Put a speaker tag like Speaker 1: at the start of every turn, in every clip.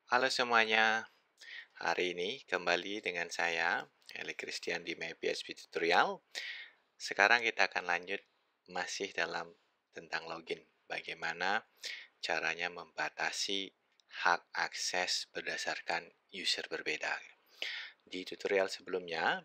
Speaker 1: Halo semuanya, hari ini kembali dengan saya, Eli Christian di MyPHP Tutorial. Sekarang kita akan lanjut masih dalam tentang login. Bagaimana caranya membatasi hak akses berdasarkan user berbeda. Di tutorial sebelumnya,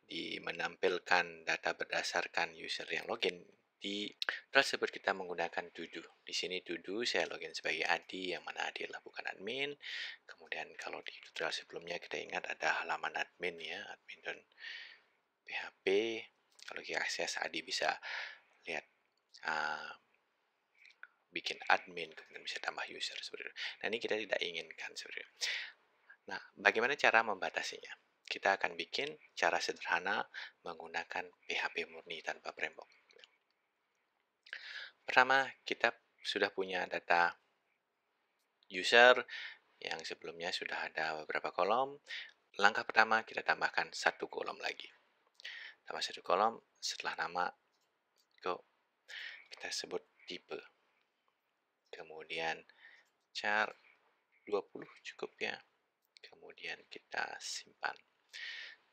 Speaker 1: di menampilkan data berdasarkan user yang login, di tersebut kita menggunakan to-do. Di sini to-do saya login sebagai Adi, yang mana Adi adalah bukan admin. Kemudian kalau di tutorial sebelumnya kita ingat ada halaman admin ya, admin.php. Kalau kita akses Adi bisa lihat uh, bikin admin, kemudian bisa tambah user seperti itu. Nah ini kita tidak inginkan seperti itu. Nah, bagaimana cara membatasinya? Kita akan bikin cara sederhana menggunakan PHP murni tanpa framework. Pertama, kita sudah punya data user yang sebelumnya sudah ada beberapa kolom. Langkah pertama, kita tambahkan satu kolom lagi. Tambah satu kolom, setelah nama, kita sebut tipe. Kemudian, char 20 cukup ya. Kemudian kita simpan.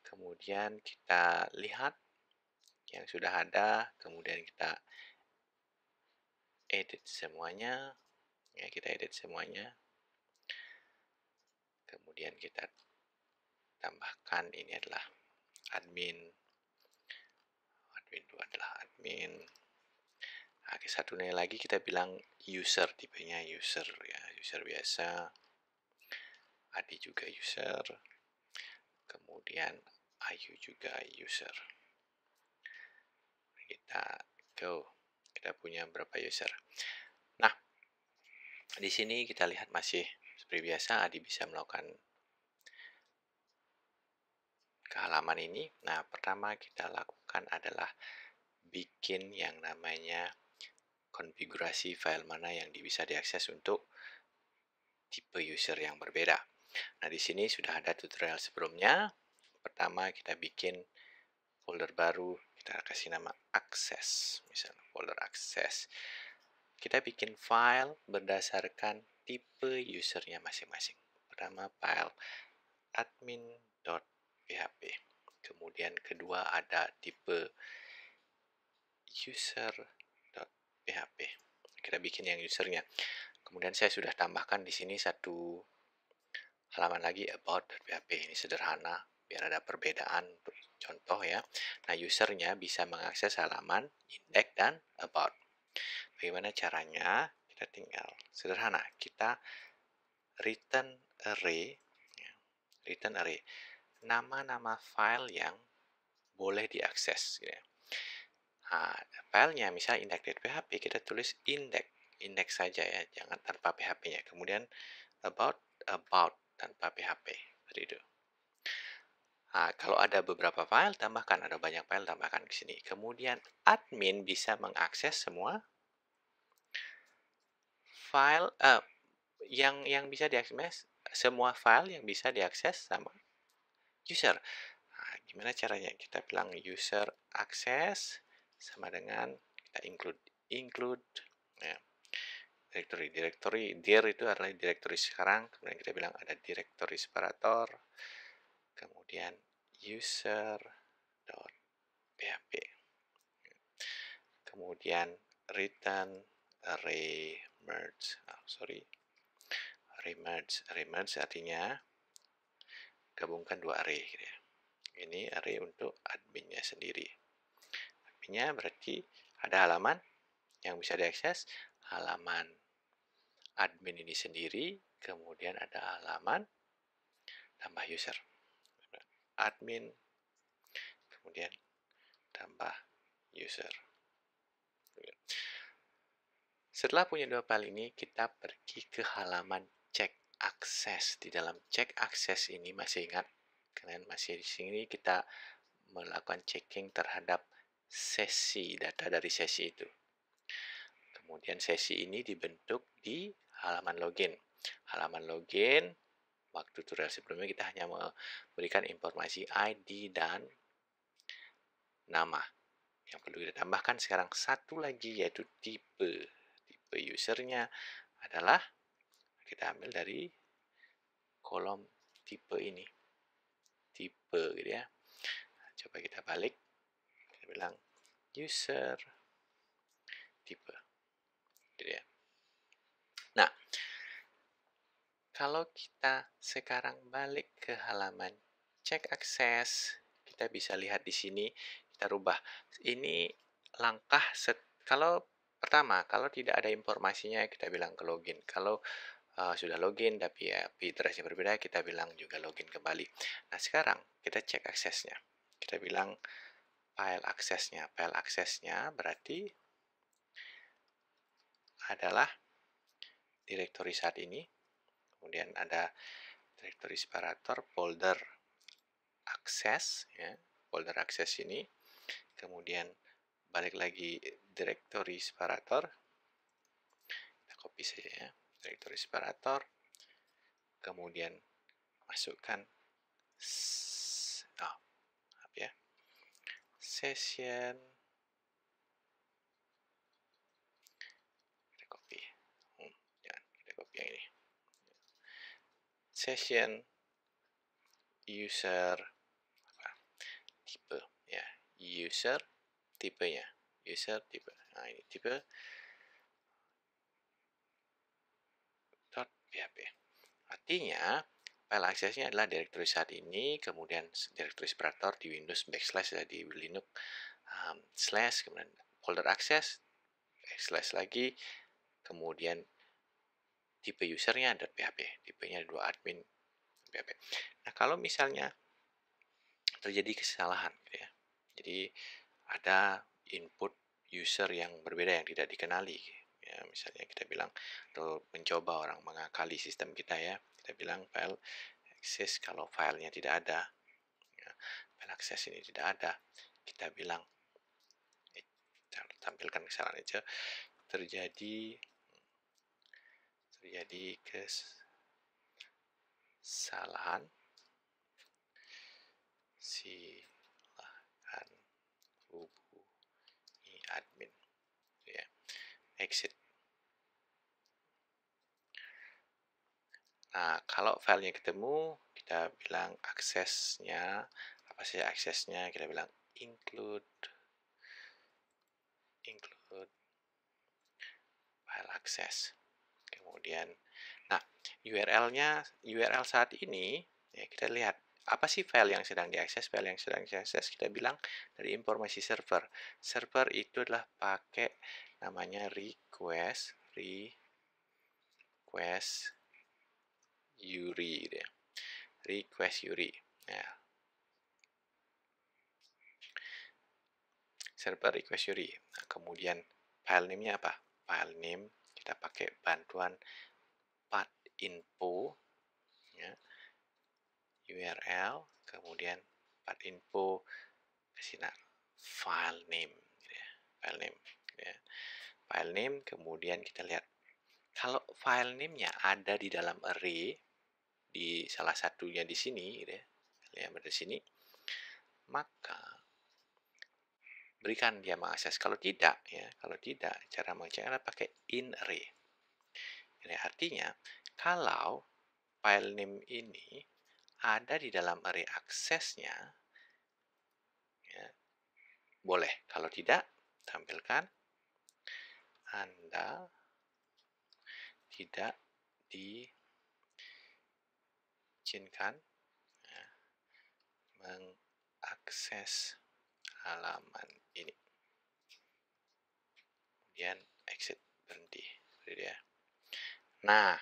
Speaker 1: Kemudian kita lihat yang sudah ada, kemudian kita edit semuanya. Ya, kita edit semuanya. Kemudian kita tambahkan ini adalah admin. Admin itu adalah admin. Nah, satunya lagi kita bilang user, tipenya user ya, user biasa. Adi juga user. Kemudian Ayu juga user. Kita go. Kita punya berapa user. Nah, di sini kita lihat masih seperti biasa Adi bisa melakukan ke halaman ini. Nah, pertama kita lakukan adalah bikin yang namanya konfigurasi file mana yang bisa diakses untuk tipe user yang berbeda. Nah, di sini sudah ada tutorial sebelumnya. Pertama, kita bikin folder baru, kita kasih nama akses, misalnya folder akses. Kita bikin file berdasarkan tipe usernya masing-masing. Pertama, file admin.php. Kemudian kedua ada tipe user.php. Kita bikin yang usernya. Kemudian saya sudah tambahkan di sini satu halaman lagi about.php. Ini sederhana biar ada perbedaan untuk contoh ya. Nah, usernya bisa mengakses halaman index dan about. Bagaimana caranya? Kita tinggal sederhana. Kita return array, return array, nama-nama file yang boleh diakses. Ya. Nah, filenya misalnya index.php, kita tulis index saja ya, jangan tanpa php-nya. Kemudian about tanpa php, seperti itu. Nah, kalau ada beberapa file, tambahkan. Ada banyak file, tambahkan di sini. Kemudian admin bisa mengakses semua file yang bisa diakses, semua file yang bisa diakses sama user. Nah, gimana caranya? Kita bilang user access sama dengan kita include ya, directory dir itu adalah directory sekarang. Kemudian kita bilang ada directory separator. Kemudian user.php. Kemudian return array merge. Array merge artinya gabungkan dua array gitu ya. Ini array untuk adminnya sendiri. Adminnya berarti ada halaman yang bisa diakses, halaman admin ini sendiri, kemudian ada halaman tambah user. Admin, kemudian tambah user. Setelah punya dua file ini, kita pergi ke halaman cek akses. Di dalam cek akses ini masih ingat, kalian masih di sini kita melakukan checking terhadap sesi, data dari sesi itu. Kemudian sesi ini dibentuk di halaman login. Halaman login, waktu tutorial sebelumnya kita hanya memberikan informasi ID dan nama. Yang perlu kita tambahkan sekarang satu lagi yaitu tipe. Tipe usernya adalah kita ambil dari kolom tipe ini, tipe gitu ya. Coba kita balik, kita bilang user tipe, gitu ya. Nah, kalau kita sekarang balik ke halaman cek akses, kita bisa lihat di sini, kita rubah. Ini langkah kalau pertama, kalau tidak ada informasinya kita bilang ke login. Kalau sudah login tapi IP address-nya berbeda, kita bilang juga login kembali. Nah, sekarang kita cek aksesnya. Kita bilang file aksesnya. File aksesnya berarti adalah direktori saat ini. Kemudian ada direktori separator, folder akses, ya, folder akses ini. Kemudian balik lagi direktori separator. Kita copy saja ya, direktori separator. Kemudian masukkan maaf ya, session. Kita copy. Jangan, kita copy yang ini. Session user tipe ya, user tipenya, user tipe. Nah, ini tipe .php. Artinya file aksesnya adalah direktori saat ini, kemudian direktori separator di Windows backslash di Linux slash, kemudian folder akses backslash lagi, kemudian tipe usernya .php, tipenya 2 admin .php. Nah, kalau misalnya terjadi kesalahan gitu ya, jadi ada input user yang berbeda yang tidak dikenali ya, misalnya kita bilang atau mencoba orang mengakali sistem kita ya, kita bilang file access, kalau filenya tidak ada ya, file access ini tidak ada, kita bilang kita tampilkan kesalahan aja, terjadi kesalahan, silakan hubungi admin ya, exit. Nah, kalau filenya ketemu, kita bilang aksesnya, apa sih aksesnya, kita bilang include file access. Kemudian, nah, URL saat ini, ya, kita lihat, apa sih file yang sedang diakses? File yang sedang diakses, kita bilang dari informasi server. Server itu adalah pakai namanya request URI, gitu ya. Request URI. Ya. Server request URI. Nah, kemudian file name-nya apa? File name kita pakai bantuan path info ya, URL, kemudian path info ke sini file name gitu ya. File name gitu ya. File name, kemudian kita lihat kalau file name-nya ada di dalam array di salah satunya di sini gitu ya. Yang ada di sini, maka berikan dia mengakses. Kalau tidak ya, kalau tidak, cara mengecek adalah pakai in array. Ini artinya kalau file name ini ada di dalam array aksesnya, ya, boleh. Kalau tidak, tampilkan Anda tidak diizinkan ya, mengakses halaman ini. Kemudian exit, berhenti. Ya. Nah,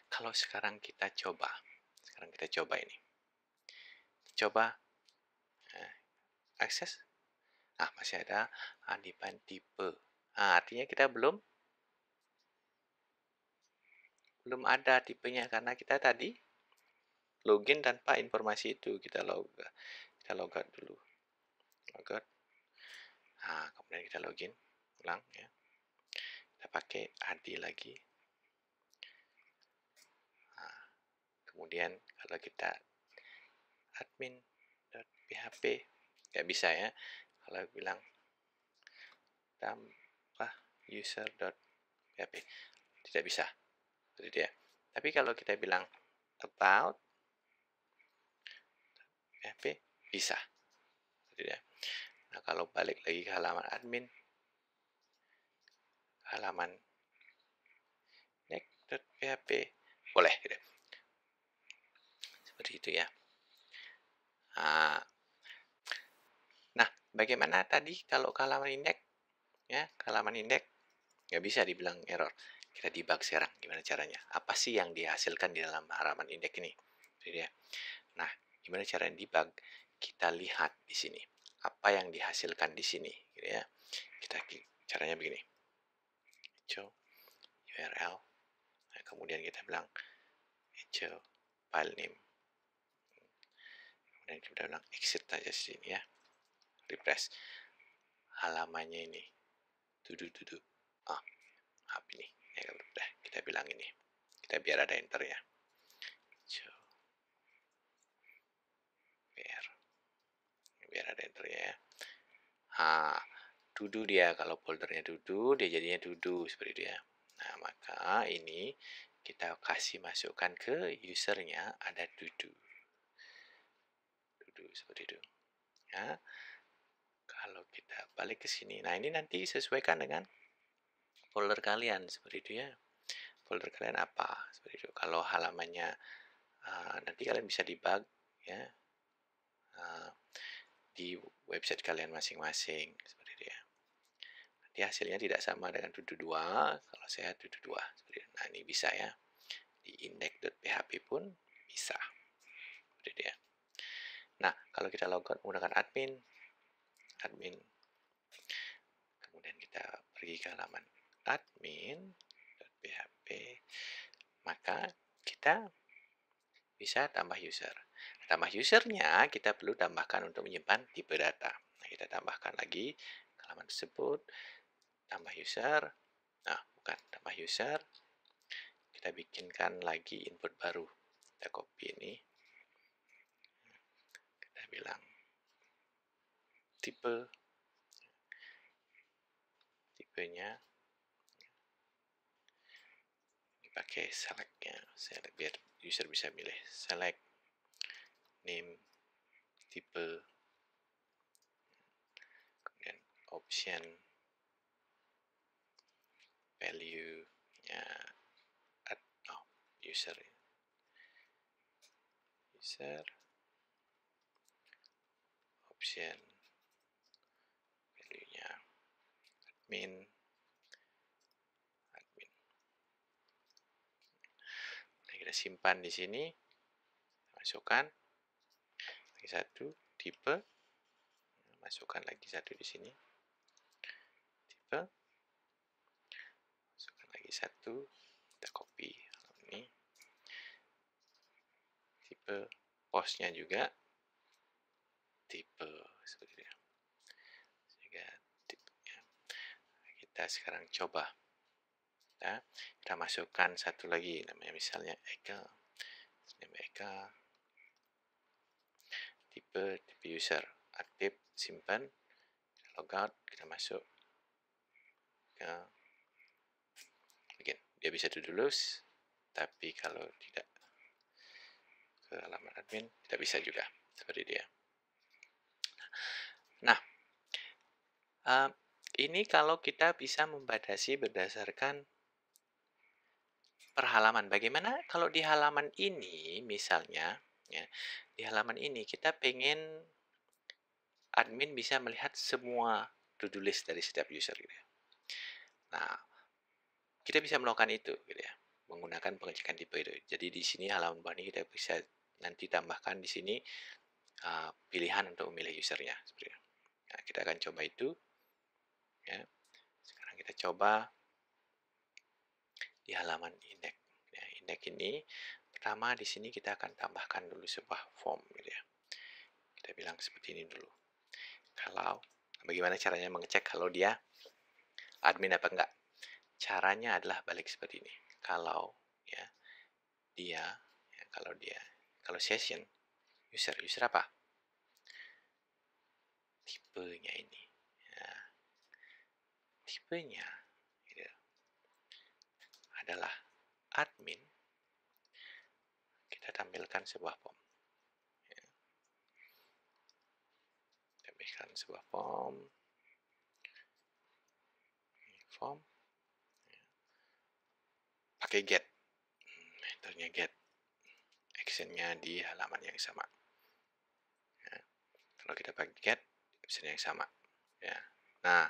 Speaker 1: kalau sekarang kita coba ini. Coba akses. Nah, masih ada undefined type. Nah, artinya kita belum ada tipenya karena kita tadi login tanpa informasi itu. Kita logout dulu. Logout. Nah, kemudian kita login ulang ya. Kita pakai ID lagi. Nah, kemudian kalau kita admin.php nggak bisa ya. Kalau bilang tambah user.php tidak bisa. Jadi dia Tapi kalau kita bilang about PHP bisa. Gitu ya. Nah, kalau balik lagi ke halaman admin, halaman index.php boleh gitu. Seperti itu ya. Nah, bagaimana tadi kalau ke halaman indeks ya, ke halaman indeks nggak bisa dibilang error. Kita debug sekarang gimana caranya? Apa sih yang dihasilkan di dalam halaman indeks ini? Jadi ya. Nah, gimana cara debug? Kita lihat di sini. Apa yang dihasilkan di sini, gitu ya. Caranya begini. Echo URL. Nah, kemudian kita bilang echo file name. Kemudian kita bilang exit aja sini ya. Refresh. Halamannya ini. Tudu. Apa ini? Ya, udah, kita bilang ini. Kita biar ada enternya. Biar ada enternya ya. Dudu dia. Kalau foldernya dudu, dia jadinya dudu seperti itu ya. Nah, maka ini kita kasih masukkan ke usernya ada dudu. Dudu seperti itu. Ya. Kalau kita balik ke sini. Nah, ini nanti sesuaikan dengan folder kalian seperti itu ya. Folder kalian apa? Seperti itu. Kalau halamannya nanti kalian bisa debug ya. Di website kalian masing-masing seperti itu ya. Nanti hasilnya tidak sama dengan dudu 2 kalau saya dudu 2 seperti itu. Nah, ini bisa ya. Di index.php pun bisa seperti itu ya. Nah, kalau kita logout menggunakan admin, kemudian kita pergi ke halaman admin.php, maka kita bisa tambah user. Tambah usernya kita perlu tambahkan untuk menyimpan tipe data. Nah, kita tambahkan lagi ke halaman tersebut, tambah user. Nah, bukan tambah user. Kita bikinkan lagi input baru. Kita copy ini. Kita bilang tipenya pakai selectnya, select biar user bisa milih. Select name, tipe, kemudian option, value-nya user, option, value-nya admin. Nah, kita simpan di sini, masukkan lagi satu tipe, masukkan lagi satu di sini, tipe, masukkan lagi satu, kita copy ini, tipe, postnya juga tipe seperti itu. Sehingga tipenya kita sekarang coba ya, kita masukkan satu lagi namanya misalnya Eka, tipe user aktif, simpan, logout, kita masuk ke begini, dia bisa to do list, tapi kalau tidak ke halaman admin tidak bisa juga seperti dia. Nah, ini kalau kita bisa membatasi berdasarkan per halaman. Bagaimana kalau di halaman ini misalnya ya, di halaman ini kita pengen admin bisa melihat semua to-do list dari setiap user gitu ya. Nah, kita bisa melakukan itu gitu ya, menggunakan pengecekan tipe itu. Jadi di sini halaman bawah ini kita bisa nanti tambahkan di sini pilihan untuk memilih usernya seperti itu. Nah, kita akan coba itu ya. Sekarang kita coba di halaman indeks. Ya, indeks ini pertama di sini kita akan tambahkan dulu sebuah form gitu ya. Kita bilang seperti ini dulu. Kalau bagaimana caranya mengecek kalau dia admin apa enggak? Caranya adalah balik seperti ini. Kalau ya kalau session user apa? Tipenya ini. Ya, tipenya gitu, adalah admin kita tampilkan sebuah form. Ya. Tampilkan sebuah form. Form. Ya. Pakai get. Metodenya get. Actionnya di halaman yang sama. Ya. Kalau kita pakai get, action yang sama. Ya. Nah,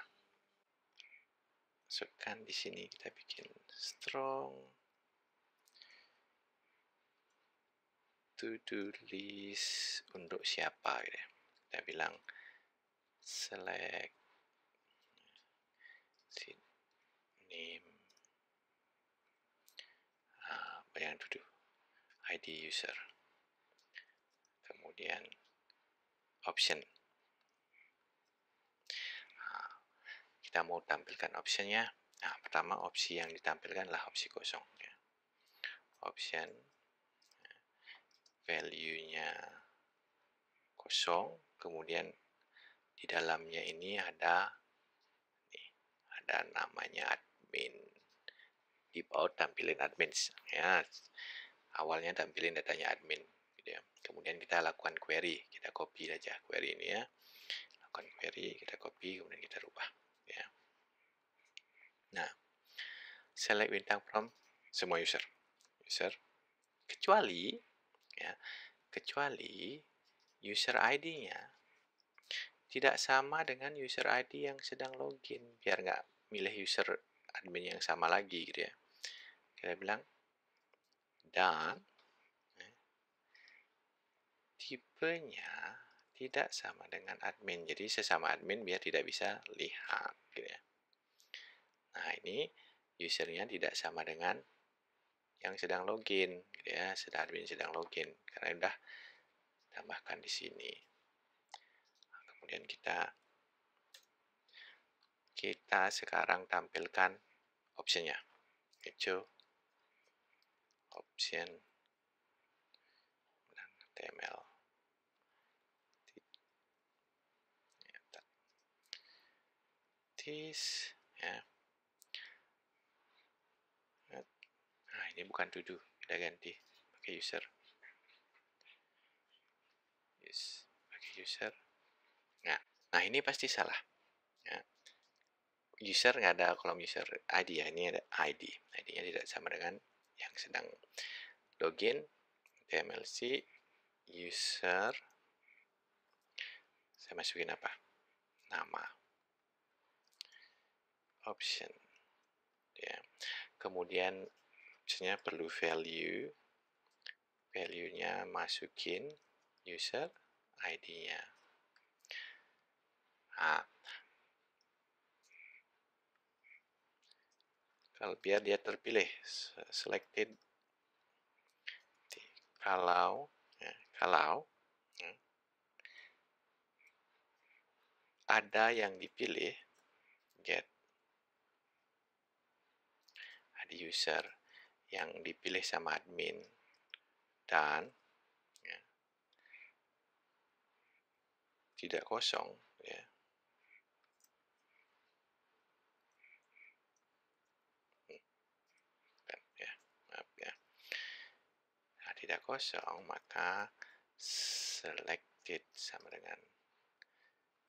Speaker 1: masukkan di sini kita bikin strong to-do list untuk siapa gitu ya. Kita bilang select name apa yang to do ID user, kemudian option. Kita mau tampilkan optionnya. Nah, pertama opsi yang ditampilkan adalah opsi kosong ya. Option value-nya kosong, kemudian di dalamnya ini ada namanya admin. Default tampilin admin ya. Awalnya tampilin datanya admin gitu ya. Kemudian kita lakukan query, kita copy aja query ini ya. Lakukan query, kita copy, kemudian kita rubah ya. Nah, select bintang from semua user kecuali user ID-nya tidak sama dengan user ID yang sedang login, biar nggak milih user admin yang sama lagi gitu ya. Kita bilang dan tipenya tidak sama dengan admin, jadi sesama admin biar tidak bisa lihat gitu ya. Nah, ini usernya tidak sama dengan yang sedang login gitu ya, admin sedang login, karena udah tambahkan di sini. Nah, kemudian kita sekarang tampilkan optionnya, itu option HTML. This ya. Nah, ini bukan to do, kita ganti pakai user. Yes, pakai user. Nah, ini pasti salah. Ya. User nggak ada kolom user ID ya, ini ada ID. ID-nya tidak sama dengan yang sedang login. TMLC user. Saya masukin apa? Nama. Option. Ya. Kemudian optionnya perlu value. Value-nya masukin user ID-nya. Nah, kalau biar dia terpilih selected, kalau ada yang dipilih get ada user yang dipilih sama admin dan ya, tidak kosong ya. Maaf ya. Nah, tidak kosong, maka selected sama dengan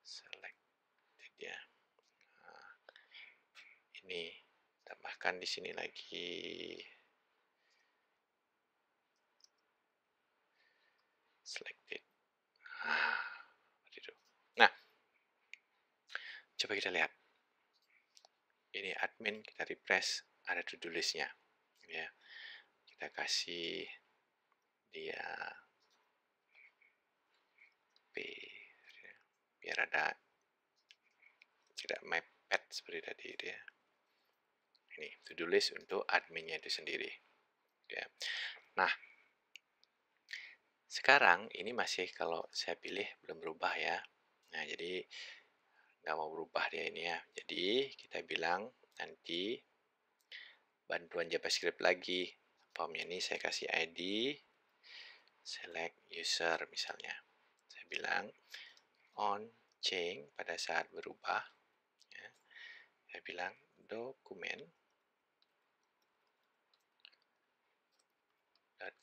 Speaker 1: selected ya. Nah, ini tambahkan di sini lagi selected. Nah, coba kita lihat. Ini admin, kita refresh, ada to-do list-nya. Ya. Kita kasih dia P biar ada tidak mepet seperti tadi ya. Ini to-do list untuk adminnya itu sendiri. Ya. Nah, sekarang ini masih kalau saya pilih belum berubah ya. Nah, jadi nggak mau berubah dia ini ya. Jadi kita bilang nanti bantuan JavaScript lagi. Formnya ini saya kasih ID, select user misalnya. Saya bilang on change pada saat berubah. Ya. Saya bilang dokumen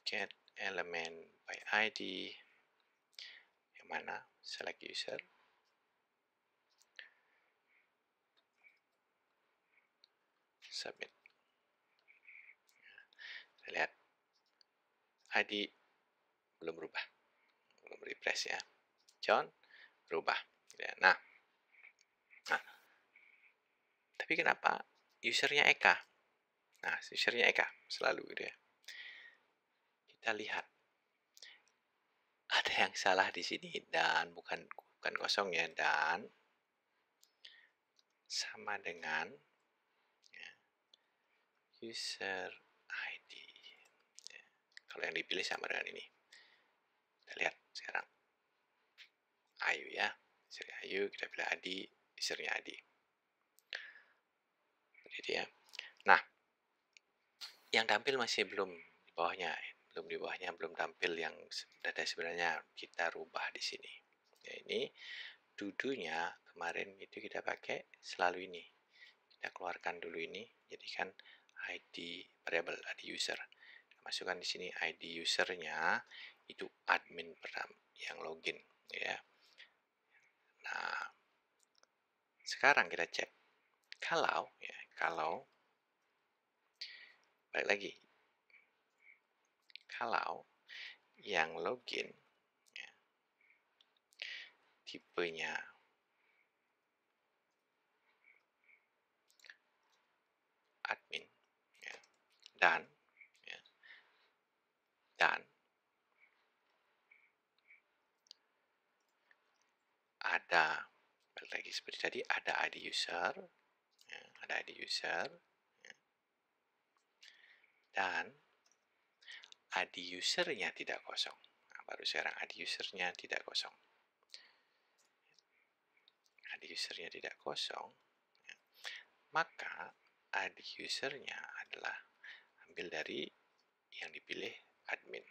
Speaker 1: get elemen by ID, yang mana select user, submit. Kita lihat ID belum berubah, belum refresh ya. John berubah. Ya, nah, tapi kenapa usernya Eka? Nah, usernya Eka selalu gitu ya. Kita lihat ada yang salah di sini, dan bukan kosong ya, dan sama dengan ya, user ID. Ya, kalau yang dipilih sama dengan ini. Kita lihat sekarang. Ayu ya. Usernya Ayu, kita pilih Adi, usernya Adi. Jadi ya. Nah, yang tampil masih belum di bawahnya. Belum tampil yang data sebenarnya, kita rubah di sini. Ya, ini to-do-nya kemarin itu kita pakai selalu ini. Kita keluarkan dulu ini, jadikan ID variable ID user. Masukkan di sini ID usernya itu admin pertama yang login ya. Nah, sekarang kita cek kalau balik lagi, kalau yang login ya, tipenya admin ya, dan ada, balik lagi seperti tadi, ada ID user ya, ada ID user ya, dan ID usernya tidak kosong. Nah, baru sekarang ID usernya tidak kosong. ID usernya tidak kosong, ya, maka ID usernya adalah ambil dari yang dipilih admin.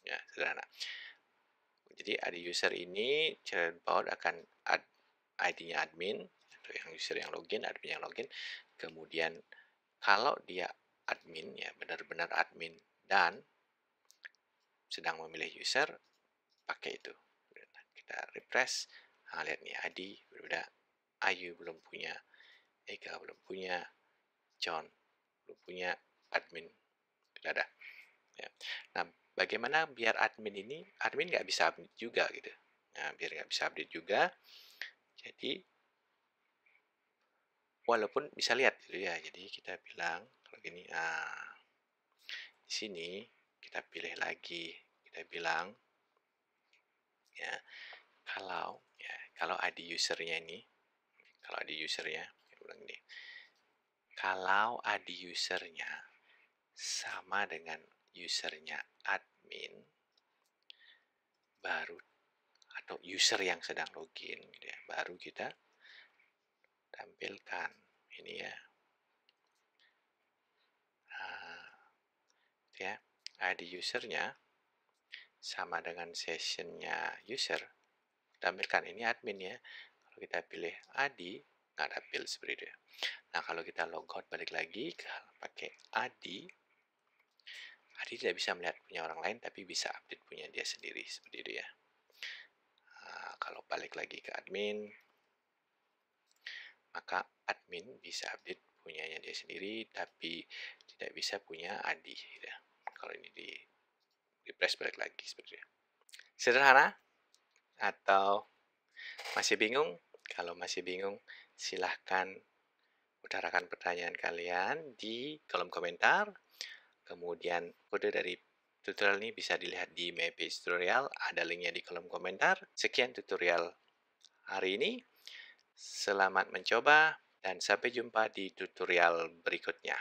Speaker 1: Ya, sederhana. Jadi ID user ini chatbot akan ID-nya admin, atau yang user yang login, admin yang login. Kemudian kalau dia admin ya, benar-benar admin dan sedang memilih user, pakai itu. Kita refresh, nah, lihat nih ID berbeda. Ayu belum punya, Eka belum punya, John belum punya, admin tidak ada. Ya. Nah, bagaimana biar admin nggak bisa update juga gitu. Nah, biar nggak bisa update juga, jadi walaupun bisa lihat gitu ya. Jadi kita bilang kalau gini, di sini kita pilih lagi, kita bilang ya kalau ID usernya ini, kalau ID usernya, kita bilang ini, kalau ID usernya sama dengan usernya admin, baru atau user yang sedang login gitu ya, baru kita tampilkan ini ya. Nah, ya, ID usernya sama dengan sessionnya user, tampilkan ini admin ya. Kalau kita pilih ID, nggak tampil seperti itu ya. Nah, kalau kita logout balik lagi pakai ID tidak bisa melihat punya orang lain, tapi bisa update punya dia sendiri seperti itu ya. Nah, kalau balik lagi ke admin, maka admin bisa update punyanya dia sendiri, tapi tidak bisa punya ID gitu ya. Kalau ini di press balik lagi seperti itu. Sederhana atau masih bingung? Kalau masih bingung, silahkan utarakan pertanyaan kalian di kolom komentar. Kemudian kode dari tutorial ini bisa dilihat di my page tutorial, ada linknya di kolom komentar. Sekian tutorial hari ini. Selamat mencoba dan sampai jumpa di tutorial berikutnya.